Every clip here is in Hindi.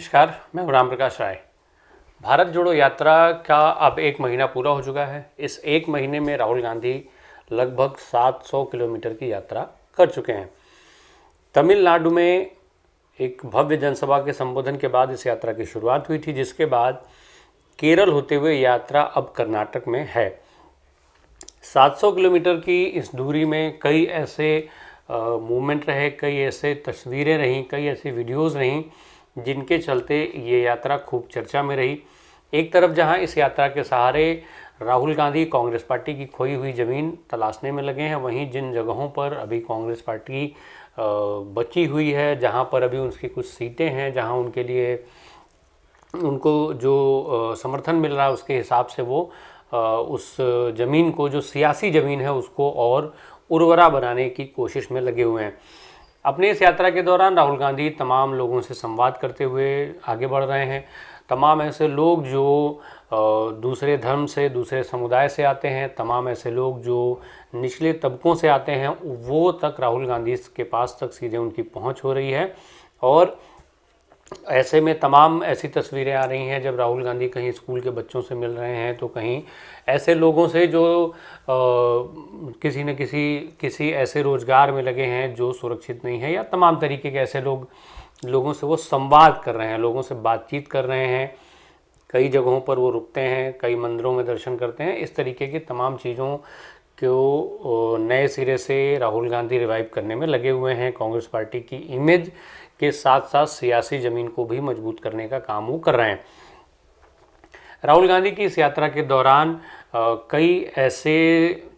नमस्कार, मैं हूं राम प्रकाश राय। भारत जोड़ो यात्रा का अब एक महीना पूरा हो चुका है। इस एक महीने में राहुल गांधी लगभग 700 किलोमीटर की यात्रा कर चुके हैं। तमिलनाडु में एक भव्य जनसभा के संबोधन के बाद इस यात्रा की शुरुआत हुई थी, जिसके बाद केरल होते हुए यात्रा अब कर्नाटक में है। 700 किलोमीटर की इस दूरी में कई ऐसे मूवमेंट रहे, कई ऐसे तस्वीरें रहीं, कई ऐसी वीडियोस रहीं जिनके चलते ये यात्रा खूब चर्चा में रही। एक तरफ जहां इस यात्रा के सहारे राहुल गांधी कांग्रेस पार्टी की खोई हुई ज़मीन तलाशने में लगे हैं, वहीं जिन जगहों पर अभी कांग्रेस पार्टी बची हुई है, जहां पर अभी उसकी कुछ सीटें हैं, जहां उनके लिए उनको जो समर्थन मिल रहा है उसके हिसाब से वो उस ज़मीन को, जो सियासी ज़मीन है, उसको और उर्वरा बनाने की कोशिश में लगे हुए हैं। अपनी इस यात्रा के दौरान राहुल गांधी तमाम लोगों से संवाद करते हुए आगे बढ़ रहे हैं। तमाम ऐसे लोग जो दूसरे धर्म से, दूसरे समुदाय से आते हैं, तमाम ऐसे लोग जो निचले तबकों से आते हैं, वो तक राहुल गांधी के पास तक सीधे उनकी पहुंच हो रही है। और ऐसे में तमाम ऐसी तस्वीरें आ रही हैं जब राहुल गांधी कहीं स्कूल के बच्चों से मिल रहे हैं, तो कहीं ऐसे लोगों से जो किसी न किसी ऐसे रोज़गार में लगे हैं जो सुरक्षित नहीं है, या तमाम तरीके के ऐसे लोगों से वो संवाद कर रहे हैं, लोगों से बातचीत कर रहे हैं। कई जगहों पर वो रुकते हैं, कई मंदिरों में दर्शन करते हैं। इस तरीके की तमाम चीज़ों को नए सिरे से राहुल गांधी रिवाइव करने में लगे हुए हैं। कांग्रेस पार्टी की इमेज के साथ साथ सियासी ज़मीन को भी मजबूत करने का काम वो कर रहे हैं। राहुल गांधी की इस यात्रा के दौरान कई ऐसे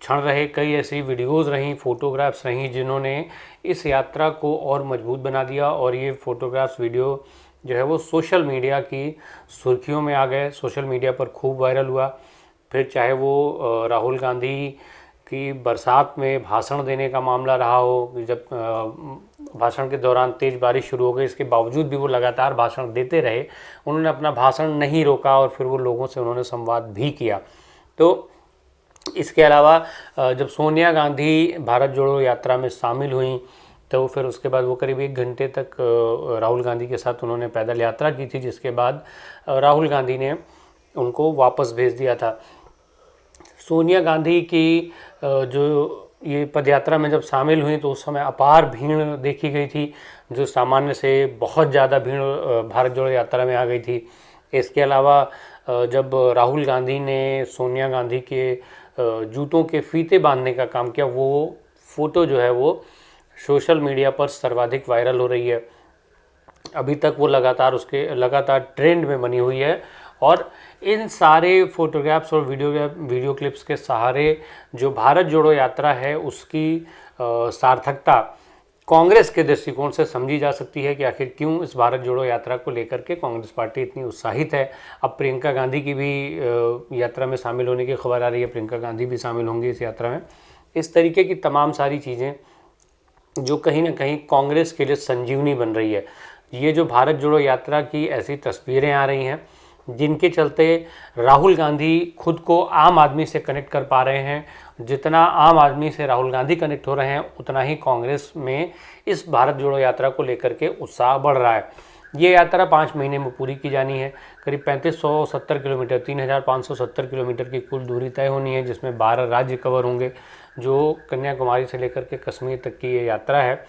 क्षण रहे, कई ऐसी वीडियोस रहीं, फोटोग्राफ्स रहीं जिन्होंने इस यात्रा को और मजबूत बना दिया। और ये फोटोग्राफ्स, वीडियो जो है वो सोशल मीडिया की सुर्खियों में आ गए, सोशल मीडिया पर खूब वायरल हुआ। फिर चाहे वो राहुल गांधी की बरसात में भाषण देने का मामला रहा हो, जब भाषण के दौरान तेज़ बारिश शुरू हो गई, इसके बावजूद भी वो लगातार भाषण देते रहे, उन्होंने अपना भाषण नहीं रोका और फिर वो लोगों से उन्होंने संवाद भी किया। तो इसके अलावा जब सोनिया गांधी भारत जोड़ो यात्रा में शामिल हुई, तो फिर उसके बाद वो करीब 1 घंटे तक राहुल गांधी के साथ उन्होंने पैदल यात्रा की थी, जिसके बाद राहुल गांधी ने उनको वापस भेज दिया था। सोनिया गांधी की जो ये पदयात्रा में जब शामिल हुई तो उस समय अपार भीड़ देखी गई थी, जो सामान्य से बहुत ज़्यादा भीड़ भारत जोड़ो यात्रा में आ गई थी। इसके अलावा जब राहुल गांधी ने सोनिया गांधी के जूतों के फीते बांधने का काम किया, वो फ़ोटो जो है वो सोशल मीडिया पर सर्वाधिक वायरल हो रही है। अभी तक वो लगातार ट्रेंड में बनी हुई है। और इन सारे फोटोग्राफ्स और वीडियो क्लिप्स के सहारे जो भारत जोड़ो यात्रा है उसकी सार्थकता कांग्रेस के दृष्टिकोण से समझी जा सकती है कि आखिर क्यों इस भारत जोड़ो यात्रा को लेकर के कांग्रेस पार्टी इतनी उत्साहित है। अब प्रियंका गांधी की भी यात्रा में शामिल होने की खबर आ रही है, प्रियंका गांधी भी शामिल होंगी इस यात्रा में। इस तरीके की तमाम सारी चीज़ें जो कहीं ना कहीं कांग्रेस के लिए संजीवनी बन रही है। ये जो भारत जोड़ो यात्रा की ऐसी तस्वीरें आ रही हैं जिनके चलते राहुल गांधी खुद को आम आदमी से कनेक्ट कर पा रहे हैं। जितना आम आदमी से राहुल गांधी कनेक्ट हो रहे हैं, उतना ही कांग्रेस में इस भारत जोड़ो यात्रा को लेकर के उत्साह बढ़ रहा है। ये यात्रा 5 महीने में पूरी की जानी है। करीब 3570 किलोमीटर, 3570 किलोमीटर की कुल दूरी तय होनी है, जिसमें 12 राज्य कवर होंगे, जो कन्याकुमारी से लेकर के कश्मीर तक की ये यात्रा है।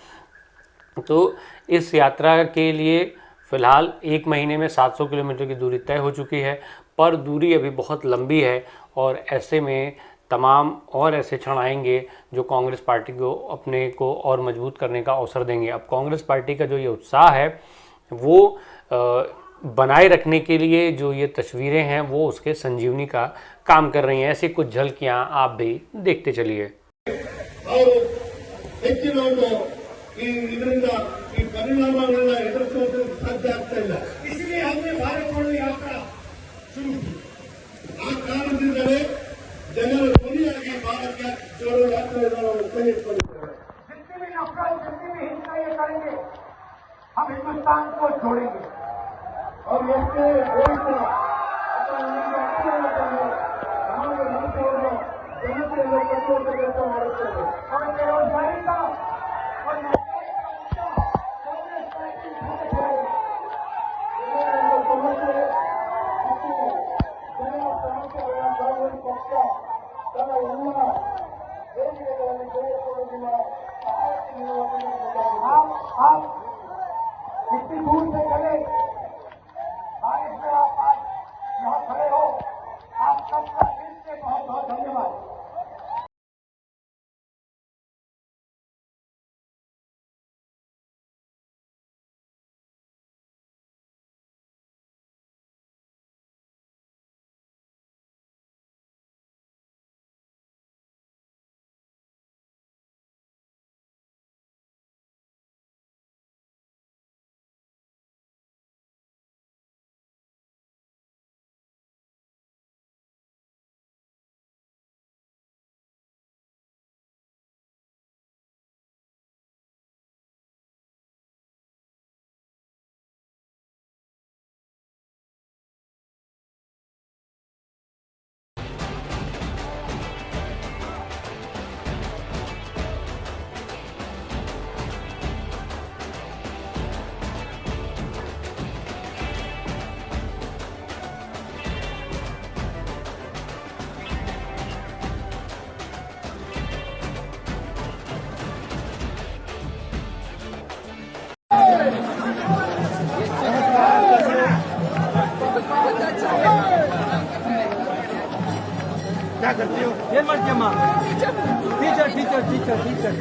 तो इस यात्रा के लिए फ़िलहाल 1 महीने में 700 किलोमीटर की दूरी तय हो चुकी है, पर दूरी अभी बहुत लंबी है। और ऐसे में तमाम और ऐसे क्षण आएंगे जो कांग्रेस पार्टी को अपने को और मजबूत करने का अवसर देंगे। अब कांग्रेस पार्टी का जो ये उत्साह है वो बनाए रखने के लिए जो ये तस्वीरें हैं वो उसके संजीवनी का काम कर रही हैं। ऐसी कुछ झलकियाँ आप भी देखते चलिए। ಇದರಿಂದ ಈ ಪರಿಣಾಮಗಳನ್ನ ಎದುರಿಸೋದಕ್ಕೆ ಸಾಧ್ಯ ಆಗ್ತಾ ಇಲ್ಲ. इसलिए हमने भारत जोड़ो यात्रा शुरू की. ಆ ಕಾರಣದಿಂದಲೇ ಜನರು ಧ್ವನಿಯಾಗಿ ಭಾರತ जोड़ो यात्रा कई जितने भी नफरत, जितने भी हिंसा ये करेंगे, हम हिंदुस्तान को जोड़ेंगे और इससे देश हमारे मनसेಯನ್ನು ಜನತೆಯನ್ನು ಕಟ್ಟುವಂತ ಕೆಲಸ ಮಾಡುತ್ತೇವೆ. और बेरोजगारी का और आप कितनी दूर से चले बारिश में आप आज यहाँ खड़े हो, आप सबका दिल से बहुत बहुत धन्यवाद। क्या करती हो? ये मत जमा teacher teacher teacher teacher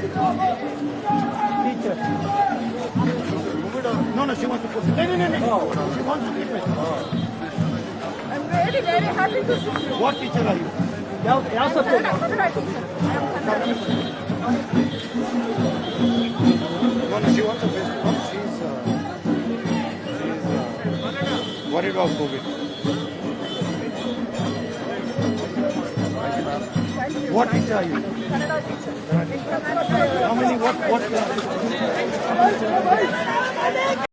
teacher No, no, she wants to put it. No. She wants to keep it. I'm really very happy to see you. What teacher are you? ಯಾವ subject Kannada teacher. I am Kannada teacher. No, no, she wants to visit. No, she's worried about COVID. What teacher are you? Kannada teacher. International. How many? What?